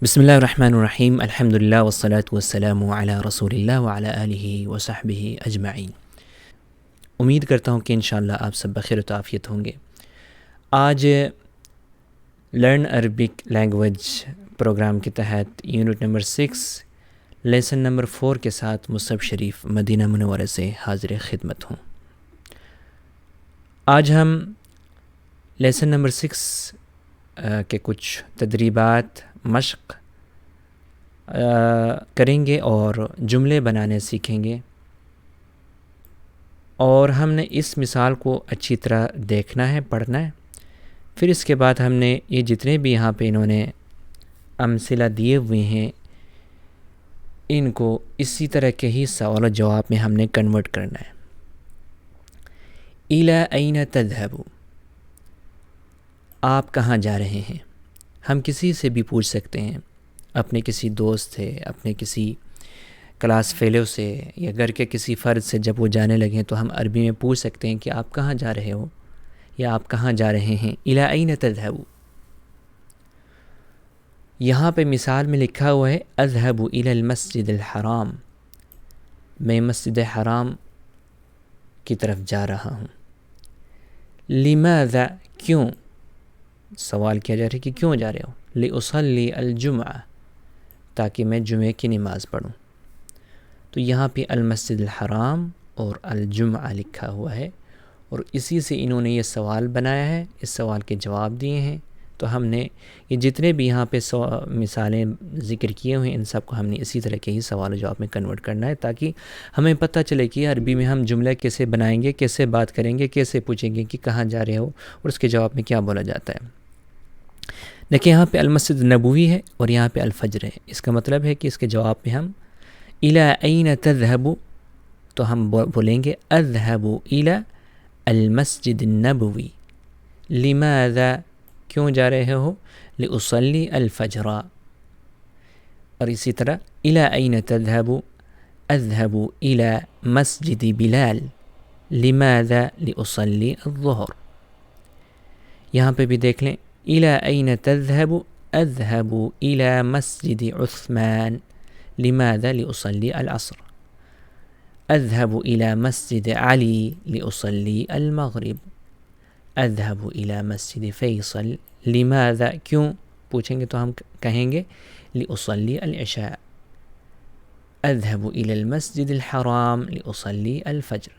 بسم اللہ الرحمن الرحیم، الحمدللہ والصلاة والسلام علی رسول اللہ وعلی آلہ وصحبہ اجمعین۔ امید کرتا ہوں کہ انشاءاللہ آپ سب بخیر و عافیت ہوں گے۔ آج لرن عربک لینگویج پروگرام کے تحت یونٹ نمبر 6 لیسن نمبر 4 کے ساتھ مصعب شریف مدینہ منورہ سے حاضر خدمت ہوں۔ آج ہم لیسن نمبر 6 کے کچھ تدریبات مشق کریں گے اور جملے بنانے سیکھیں گے، اور ہم نے اس مثال کو اچھی طرح دیکھنا ہے، پڑھنا ہے۔ پھر اس کے بعد ہم نے یہ جتنے بھی یہاں پہ انہوں نے امثلہ دیے ہوئے ہیں ان کو اسی طرح کے ہی سوال و جواب میں ہم نے کنورٹ کرنا ہے۔ الی این تذهب، آپ کہاں جا رہے ہیں؟ ہم کسی سے بھی پوچھ سکتے ہیں، اپنے کسی دوست سے، اپنے کسی کلاس فیلو سے، یا گھر کے کسی فرد سے جب وہ جانے لگیں تو ہم عربی میں پوچھ سکتے ہیں کہ آپ کہاں جا رہے ہو یا آپ کہاں جا رہے ہیں۔ الی این تذهب، یہاں پہ مثال میں لکھا ہوا ہے اذهب الی المسجد الحرام، میں مسجد حرام کی طرف جا رہا ہوں۔ لماذا، کیوں؟ سوال کیا جا رہا ہے کہ کیوں جا رہے ہو؟ لأصلی الجمعہ، تاکہ میں جمعے کی نماز پڑھوں۔ تو یہاں پہ المسجد الحرام اور الجمعہ لکھا ہوا ہے، اور اسی سے انہوں نے یہ سوال بنایا ہے، اس سوال کے جواب دیے ہیں۔ تو ہم نے یہ جتنے بھی یہاں پہ مثالیں ذکر کیے ہوئے ہیں ان سب کو ہم نے اسی طرح کے ہی سوال و جواب میں کنورٹ کرنا ہے، تاکہ ہمیں پتہ چلے کہ عربی میں ہم جملہ کیسے بنائیں گے، کیسے بات کریں گے، کیسے پوچھیں گے کہ کہاں جا رہے ہو، اور اس کے جواب میں کیا بولا جاتا ہے۔ دیکھیں یہاں پہ المسجد نبوی ہے اور یہاں پہ الفجر ہے، اس کا مطلب ہے کہ اس کے جواب میں ہم الی این تذهب، تو ہم بولیں گے اذهب الی المسجد النبوی۔ لماذا، کیوں جا رہے ہو؟ لأصلی الفجر۔ اور اسی طرح الی این تذهب، اذهب الی مسجد بلال۔ لماذا؟ لأصلی الظہر۔ یہاں پہ بھی دیکھ لیں الی این تذهب، اذهب الی مسجد عثمان۔ لماذا؟ لأصلی العصر۔ اذهب الی مسجد علی لأصلی المغرب۔ اذهب الی مسجد فیصل۔ لماذا، کیوں؟ پوچھیں گے تو ہم کہیں گے لأصلی العشاء۔ اذهب الی المسجد الحرام لأصلی الفجر۔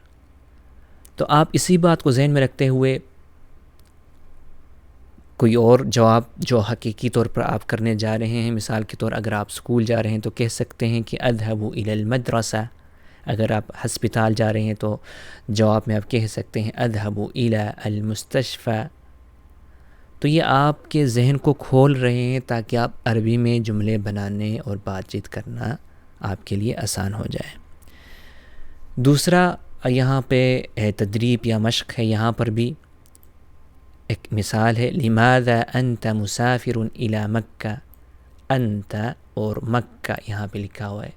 تو آپ اسی بات کو ذہن میں رکھتے ہوئے کوئی اور جواب جو حقیقی طور پر آپ کرنے جا رہے ہیں، مثال کے طور اگر آپ اسکول جا رہے ہیں تو کہہ سکتے ہیں کہ اذهب الی المدرسہ۔ اگر آپ ہسپتال جا رہے ہیں تو جواب میں آپ کہہ سکتے ہیں اذهب الی المستشفى۔ تو یہ آپ کے ذہن کو کھول رہے ہیں تاکہ آپ عربی میں جملے بنانے اور بات چیت کرنا آپ کے لیے آسان ہو جائے۔ دوسرا یہاں پہ تدریب یا مشق ہے، یہاں پر بھی ایک مثال ہے لماذا انت مسافر الی مکہ۔ انت اور مکہ یہاں پہ لکھا ہوا ہے،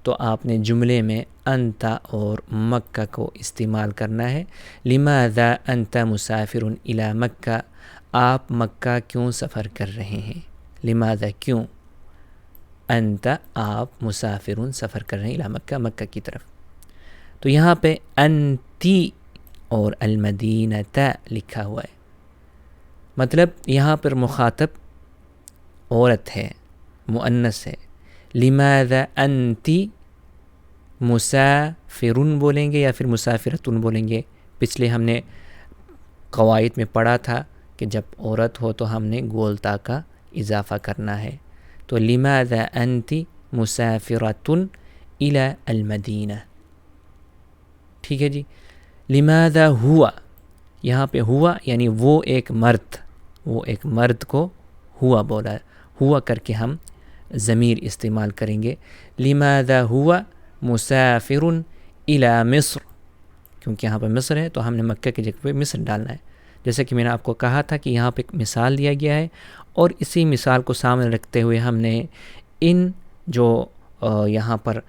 تو آپ نے جملے میں انت اور مکہ کو استعمال کرنا ہے۔ لماذا انت مسافر الی مکہ، آپ مکہ کیوں سفر کر رہے ہیں؟ لماذا، کیوں؟ انت، آپ، مسافر، سفر کر رہے ہیں، الی مکہ، مکہ کی طرف۔ تو یہاں پہ انتی اور المدینہ لکھا ہوا ہے، مطلب یہاں پر مخاطب عورت ہے، مؤنث ہے۔ لماذا انتی مسافرن بولیں گے یا پھر مسافرتن بولیں گے؟ پچھلے ہم نے قواعد میں پڑھا تھا کہ جب عورت ہو تو ہم نے گولتا کا اضافہ کرنا ہے، تو لماذا انتی مسافرتن الی المدینہ۔ ٹھیک ہے جی۔ لماذا ہوا، یہاں پہ ہوا یعنی وہ ایک مرد، وہ ایک مرد کو ہوا بولا، ہوا کر کے ہم ضمیر استعمال کریں گے۔ لماذا ہوا مسافر الی مصر، کیونکہ یہاں پہ مصر ہے تو ہم نے مکہ کی جگہ پہ مصر ڈالنا ہے۔ جیسے کہ میں نے آپ کو کہا تھا کہ یہاں پہ ایک مثال دیا گیا ہے، اور اسی مثال کو سامنے رکھتے ہوئے ہم نے ان جو یہاں پر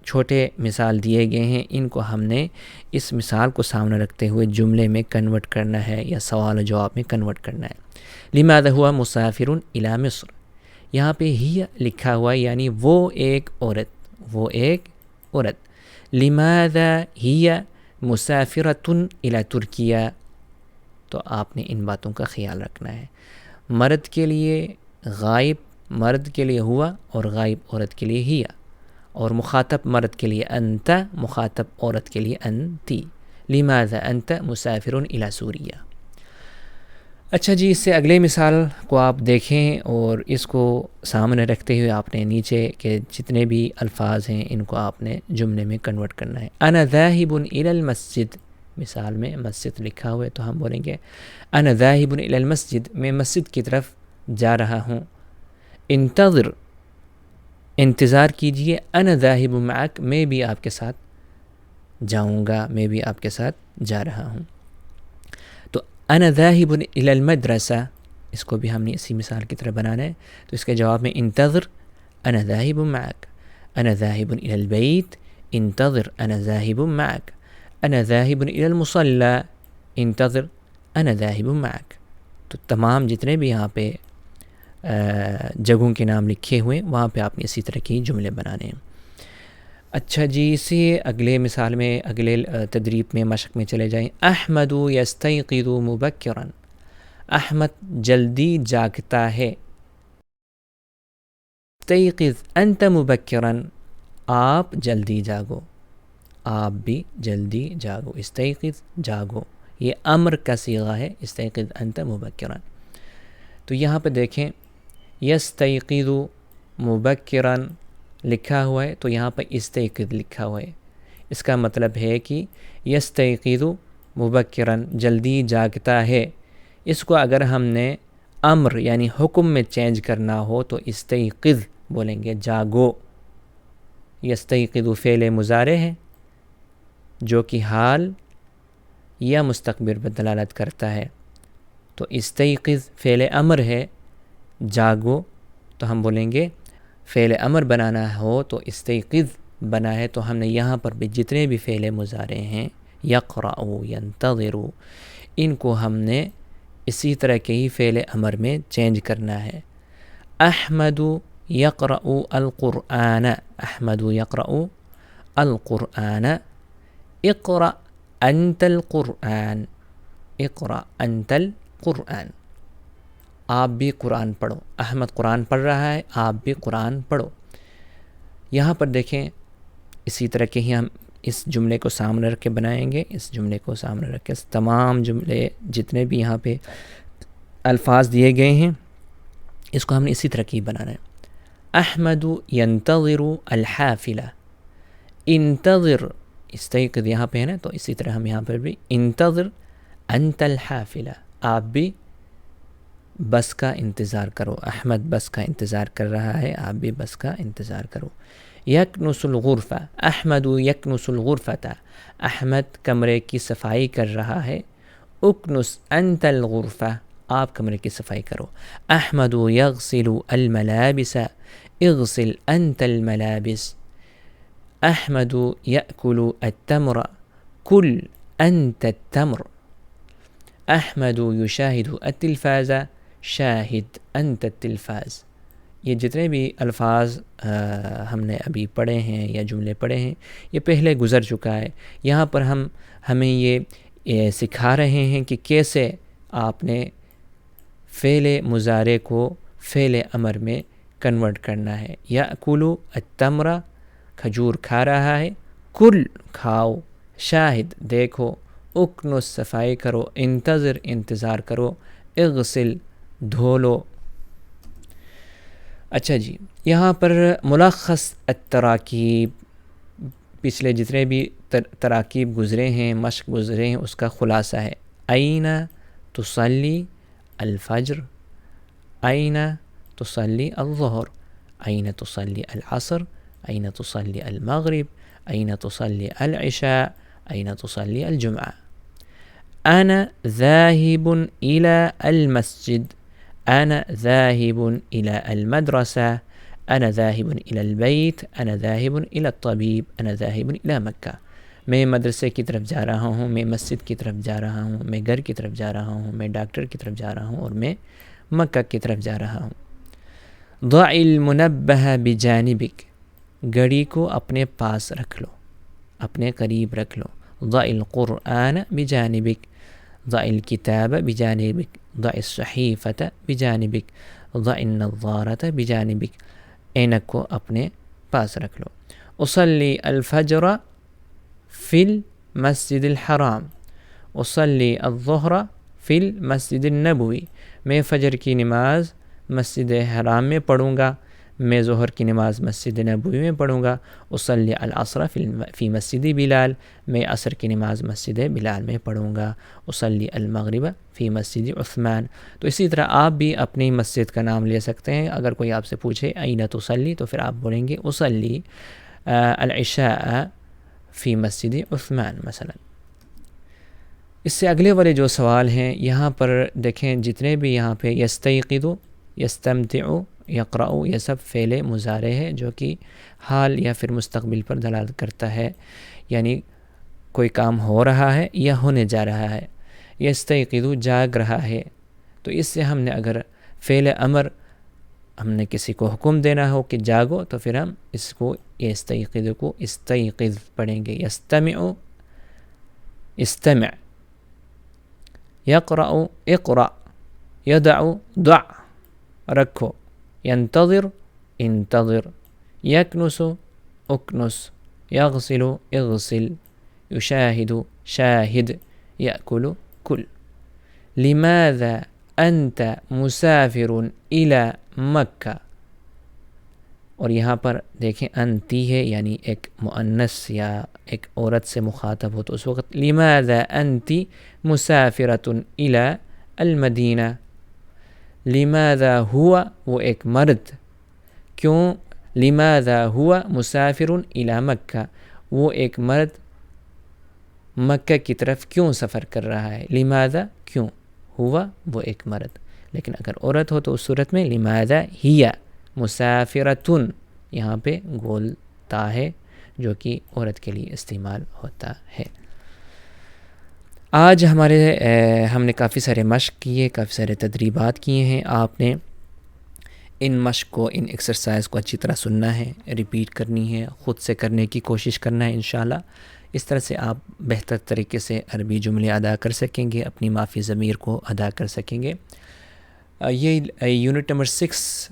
چھوٹے مثال دیے گئے ہیں ان کو ہم نے اس مثال کو سامنے رکھتے ہوئے جملے میں کنورٹ کرنا ہے یا سوال و جواب میں کنورٹ کرنا ہے۔ لماذا ہوا مسافر الی مصر، یہاں پہ ہی لکھا ہوا ہے یعنی وہ ایک عورت. لماذا ہی مسافرۃ الی ترکیہ، تو آپ نے ان باتوں کا خیال رکھنا ہے. مرد کے لیے غائب مرد کے لیے ہوا اور غائب عورت کے لیے ہی، اور مخاطب مرد کے لیے انت، مخاطب عورت کے لیے انتی. لماذا انت مسافر الی سوریہ. اچھا جی، اس سے اگلے مثال کو آپ دیکھیں اور اس کو سامنے رکھتے ہوئے آپ نے نیچے کے جتنے بھی الفاظ ہیں ان کو آپ نے جملے میں کنورٹ کرنا ہے. انا ذاہب الی المسجد، مثال میں مسجد لکھا ہوا ہے تو ہم بولیں گے انا ذاہب الی المسجد، میں مسجد کی طرف جا رہا ہوں. انتظر، انتظار کیجئے. انا ذاہب معک، میں بھی آپ کے ساتھ جاؤں گا، میں بھی آپ کے ساتھ جا رہا ہوں. تو انا ذاہب الی المدرسہ، اس کو بھی ہم نے اسی مثال کی طرح بنانا ہے. تو اس کے جواب میں انتظر انا ذاہب معک. انا ذاہب الی البیت انتظر انا ذاہب معک. انا ذاہب الی المصلی انتظر انا ذاہب معک. تو تمام جتنے بھی یہاں پہ جگہوں کے نام لکھے ہوئے وہاں پہ آپ نے اسی طرح کی جملے بنانے ہیں. اچھا جی، اسی اگلے مثال میں اگلے تدریب میں مشق میں چلے جائیں. احمد یستیقظ مبکرا، احمد جلدی جاگتا ہے. استیقظ انت مبکرا، آپ جلدی جاگو، آپ بھی جلدی جاگو. استیقظ جاگو، یہ امر کا صیغہ ہے. استیقظ انت مبکرا. تو یہاں پہ دیکھیں یستیقظ مبکرا لکھا ہوا ہے تو یہاں پہ استیقظ لکھا ہوا ہے. اس کا مطلب ہے کہ یستیقظ مبکرا جلدی جاگتا ہے. اس کو اگر ہم نے امر یعنی حکم میں چینج کرنا ہو تو استیقظ بولیں گے جاگو. یستیقظ فعل مضارع ہے جو کہ حال یا مستقبل پر دلالت کرتا ہے. تو استیقظ فعل امر ہے جاگو، تو ہم بولیں گے فعل امر بنانا ہو تو استیقظ بنا ہے. تو ہم نے یہاں پر بھی جتنے بھی فعل مضارع ہیں یقرأ ینتظر، ان کو ہم نے اسی طرح کے ہی فعل امر میں چینج کرنا ہے. احمد یقرأ القرآن، احمد یقرأ القرآن. اقرأ انت القرآن، اقرأ انت القرآن. آپ بھی قرآن پڑھو. احمد قرآن پڑھ رہا ہے، آپ بھی قرآن پڑھو. یہاں پر دیکھیں اسی طرح کے ہی ہم اس جملے کو سامنے رکھ کے بنائیں گے. اس جملے کو سامنے رکھ کے تمام جملے جتنے بھی یہاں پہ الفاظ دیے گئے ہیں اس کو ہم نے اسی طرح کی بنانا ہے. احمد ینتظر الحافلہ. انتظر استیقظ یہاں پہ ہے نا، تو اسی طرح ہم یہاں پر بھی انتظر انت الحافلہ، آپ بھی بس کا انتظار کرو. احمد بس کا انتظار کر رہا ہے، آپ بھی بس کا انتظار کرو. یکنس الغرفہ، احمد یکنس الغرفۃ، احمد کمرے کی صفائی کر رہا ہے. اکنس انت الغرفہ، آپ کمرے کی صفائی کرو. احمد یغسل الملابس، اغسل انت الملابس. احمد یأکل التمر، کل انت التمر. احمد یشاہد التلفاز، شاہد انت التلفاز. یہ جتنے بھی الفاظ ہم نے ابھی پڑھے ہیں یا جملے پڑھے ہیں یہ پہلے گزر چکا ہے. یہاں پر ہمیں یہ سکھا رہے ہیں کہ کیسے آپ نے فعل مضارع کو فعل امر میں کنورٹ کرنا ہے. یأکل التمر، کھجور کھا رہا ہے. کل کھاؤ. شاہد دیکھو. اکنس صفائی کرو. انتظر انتظار کرو. اغسل دھو لو. اچھا جی، یہاں پر ملخص التراکیب، پچھلے جتنے بھی تراکیب گزرے ہیں مشق گزرے ہیں اس کا خلاصہ ہے. این تصلی الفجر، این تصلی الظہر، این تصلی العصر، این تصلی المغرب، این تصلی العشاء، این تصلی الجمعہ. أنا ذاهب إلى المسجد، أنا ذاهب إلى المدرسة، أنا ذاهب إلى البيت، أنا ذاهب إلى الطبيب، أنا ذاهب إلى مكة. میں مدرسے کی طرف جا رہا ہوں، میں مسجد کی طرف جا رہا ہوں، میں گھر کی طرف جا رہا ہوں، میں ڈاکٹر کی طرف جا رہا ہوں، اور میں مکہ کی طرف جا رہا ہوں. ضع المنبه بجانبک، گھڑی کو اپنے پاس رکھ لو، اپنے قریب رکھ لو. ضع القرآن بجانبک، ضع الکتاب بجانبک، ضع الصحیفة بجانبک، ضع النظارة بجانبک، اینک کو اپنے پاس رکھ لو. اصلی الفجر فی المسجد الحرام، اصلی الظہر فی المسجد النبوی، میں فجر کی نماز مسجد حرام میں پڑھوں گا، میں ظہر کی نماز مسجد نبوی میں پڑھوں گا. اصلی العصر فی مسجد بلال، میں عصر کی نماز مسجد بلال میں پڑھوں گا. اصلی المغرب فی مسجد عثمان. تو اسی طرح آپ بھی اپنی مسجد کا نام لے سکتے ہیں. اگر کوئی آپ سے پوچھے این تصلی، تو پھر آپ بولیں گے اصلی العشاء فی مسجد عثمان مثلا. اس سے اگلے والے جو سوال ہیں یہاں پر دیکھیں، جتنے بھی یہاں پہ یستیقظ، یستمتع، یقرأ، یہ سب فعل مضارع ہے جو کہ حال یا پھر مستقبل پر دلالت کرتا ہے، یعنی کوئی کام ہو رہا ہے یا ہونے جا رہا ہے. یستیقظ جاگ رہا ہے، تو اس سے ہم نے اگر فعل امر ہم نے کسی کو حکم دینا ہو کہ جاگو، تو پھر ہم اس کو یستیقظ کو استیقظ پڑھیں گے. یستمع استمع، یقرأ اقرأ، یدع دع رکھو، ینتظر انتظر، یکنس اکنس، یغسل اغسل، یشاہد شاہد، یأکل کل. لماذا انت مسافر الى مکہ، اور یہاں پر دیکھیں انتی ہے، یعنی ایک مؤنث یا ایک عورت سے مخاطب ہو، تو اس وقت لماذا انتی مسافرۃ الى المدینہ. لماذا ہوا، وہ ایک مرد، کیوں، لماذا ہوا مسافر الى مکہ، وہ ایک مرد مکہ کی طرف کیوں سفر کر رہا ہے. لماذا کیوں، ہوا وہ ایک مرد. لیکن اگر عورت ہو تو اس صورت میں لماذا ہی مسافرتن، یہاں پہ گول تا ہے جو کہ عورت کے لیے استعمال ہوتا ہے. آج ہم نے کافی سارے مشق کیے، کافی سارے تدریبات کیے ہیں. آپ نے ان مشق کو، ان ایکسرسائز کو اچھی طرح سننا ہے، ریپیٹ کرنی ہے، خود سے کرنے کی کوشش کرنا ہے انشاءاللہ. اس طرح سے آپ بہتر طریقے سے عربی جملے ادا کر سکیں گے، اپنی مافی ضمیر کو ادا کر سکیں گے. یہ یونٹ نمبر 6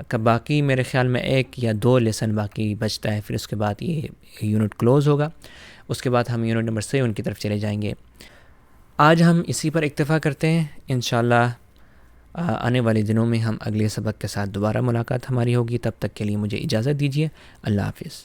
کا باقی میرے خیال میں 1 یا 2 لیسن باقی بچتا ہے، پھر اس کے بعد یہ یونٹ کلوز ہوگا. اس کے بعد ہم یونٹ نمبر 7 کی طرف چلے جائیں گے. آج ہم اسی پر اکتفا کرتے ہیں. انشاءاللہ آنے والے دنوں میں ہم اگلے سبق کے ساتھ دوبارہ ملاقات ہماری ہوگی. تب تک کے لیے مجھے اجازت دیجیے. اللہ حافظ.